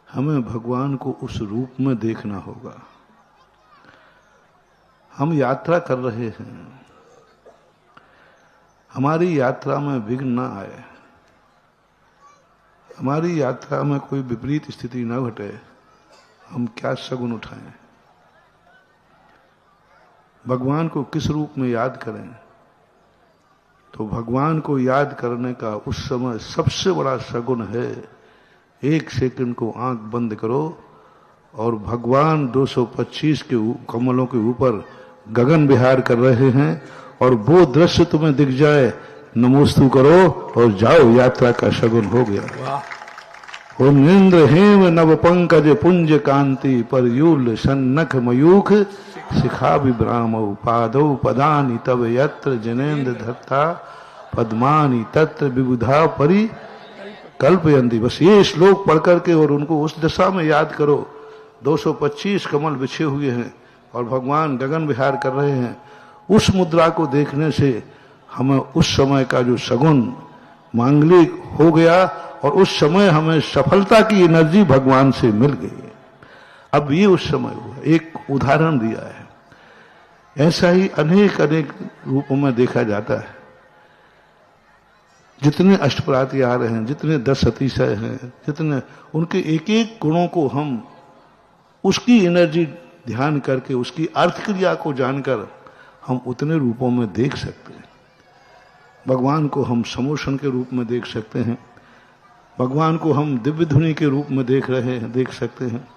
हमें भगवान को उस रूप में देखना होगा। हम यात्रा कर रहे हैं, हमारी यात्रा में विघ्न ना आए, हमारी यात्रा में कोई विपरीत स्थिति न घटे। हम क्या शगुन उठाएं, भगवान को किस रूप में याद करें? तो भगवान को याद करने का उस समय सबसे बड़ा शगुन है, 1 सेकंड को आंख बंद करो और भगवान 225 के कमलों के ऊपर गगन विहार कर रहे हैं और वो दृश्य तुम्हें दिख जाए, नमोस्तु करो और जाओ, यात्रा का शगुन हो गया। इंद्र हेम नव पंकज पुंज कांति पर यूल सन्नख मयूख शिखा विभ्राम पादौ पदानि तव यत्र जनेन्द्र धत्ता पद्मानि तत्र विबुधा परि कल्पयन्ति। बस ये श्लोक पढ़ करके और उनको उस दशा में याद करो। 225 कमल बिछे हुए हैं और भगवान गगन विहार कर रहे हैं। उस मुद्रा को देखने से हमें उस समय का जो शगुन मांगलिक हो गया और उस समय हमें सफलता की एनर्जी भगवान से मिल गई। अब ये उस समय हुआ, एक उदाहरण दिया है। ऐसा ही अनेक अनेक रूपों में देखा जाता है। जितने अष्टप्रात्यार हैं, जितने 10 अतिशय हैं, जितने उनके एक एक गुणों को हम उसकी एनर्जी ध्यान करके, उसकी अर्थ क्रिया को जानकर हम उतने रूपों में देख सकते हैं। भगवान को हम समोषण के रूप में देख सकते हैं, भगवान को हम दिव्य धुनी के रूप में देख सकते हैं।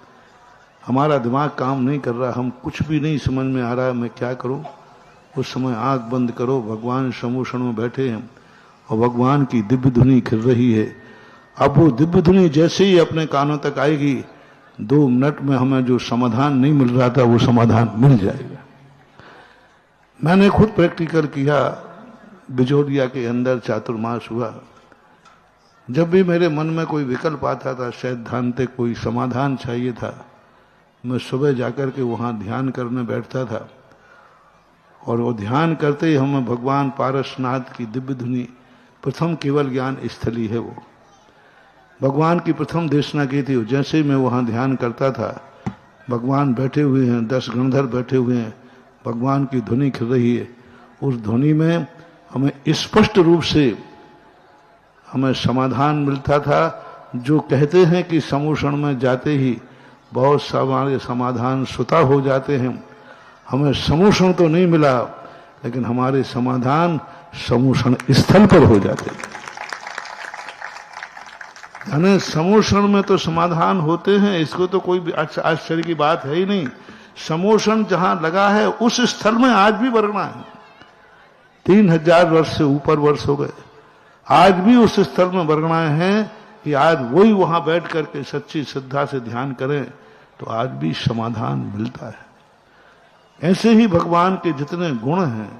हमारा दिमाग काम नहीं कर रहा, हम कुछ भी नहीं समझ में आ रहा है मैं क्या करूं, उस समय आंख बंद करो, भगवान समोषण में बैठे हैं और भगवान की दिव्य धुनी खिल रही है। अब वो दिव्य धुनी जैसे ही अपने कानों तक आएगी, 2 मिनट में हमें जो समाधान नहीं मिल रहा था वो समाधान मिल जाएगा। मैंने खुद प्रैक्टिकल किया। बिजोरिया के अंदर चातुर्मास हुआ। जब भी मेरे मन में कोई विकल्प आता था, सैद्धांतिक कोई समाधान चाहिए था, मैं सुबह जाकर के वहां ध्यान करने बैठता था और वो ध्यान करते ही हमें भगवान पारसनाथ की दिव्य धुनी, प्रथम केवल ज्ञान स्थली है वो, भगवान की प्रथम देशना की थी। जैसे ही मैं वहां ध्यान करता था, भगवान बैठे हुए हैं, 10 गणधर बैठे हुए हैं, भगवान की ध्वनि खिल रही है। उस ध्वनि में हमें स्पष्ट रूप से हमें समाधान मिलता था। जो कहते हैं कि समोषण में जाते ही बहुत सारे समाधान स्वतः हो जाते हैं, हमें समोषण तो नहीं मिला, लेकिन हमारे समाधान समोषण स्थल पर हो जाते हैं। यानी समोषण में तो समाधान होते हैं, इसको तो कोई आश्चर्य की बात है ही नहीं। समोषण जहां लगा है उस स्थल में आज भी वर्णा है। 3000 वर्ष से ऊपर वर्ष हो गए, आज भी उस स्थल में वर्णनाएं हैं कि आज वही वहां बैठ करके सच्ची श्रद्धा से ध्यान करें तो आज भी समाधान मिलता है। ऐसे ही भगवान के जितने गुण हैं,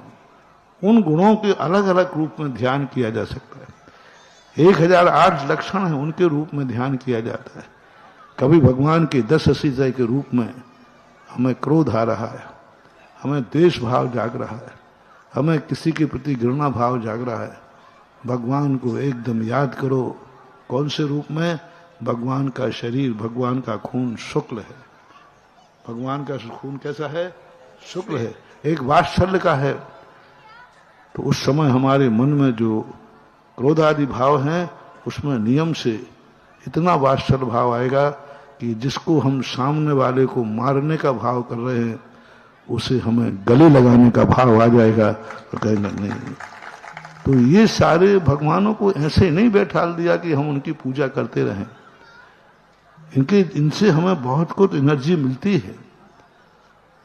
उन गुणों के अलग अलग रूप में ध्यान किया जा सकता है। 1008 लक्षण हैं, उनके रूप में ध्यान किया जाता है। कभी भगवान के 10 अतिशय के रूप में हमें क्रोध आ रहा है, हमें द्वेष भाव जाग रहा है, हमें किसी के प्रति घृणा भाव जाग रहा है, भगवान को एकदम याद करो। कौन से रूप में? भगवान का शरीर, भगवान का खून शुक्ल है। भगवान का खून कैसा है? शुक्ल है, एक वात्सल्य का है। तो उस समय हमारे मन में जो क्रोध आदि भाव हैं, उसमें नियम से इतना वात्सल्य भाव आएगा कि जिसको हम सामने वाले को मारने का भाव कर रहे हैं, उसे हमें गले लगाने का भाव आ जाएगा और कहेंगे नहीं। तो ये सारे भगवानों को ऐसे नहीं बैठाल दिया कि हम उनकी पूजा करते रहें। इनसे हमें बहुत कुछ एनर्जी मिलती है,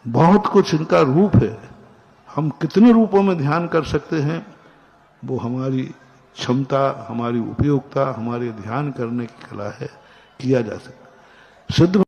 बहुत कुछ इनका रूप है। हम कितने रूपों में ध्यान कर सकते हैं, वो हमारी क्षमता, हमारी उपयोगिता, हमारे ध्यान करने की कला है, किया जा सकता है। सिद्ध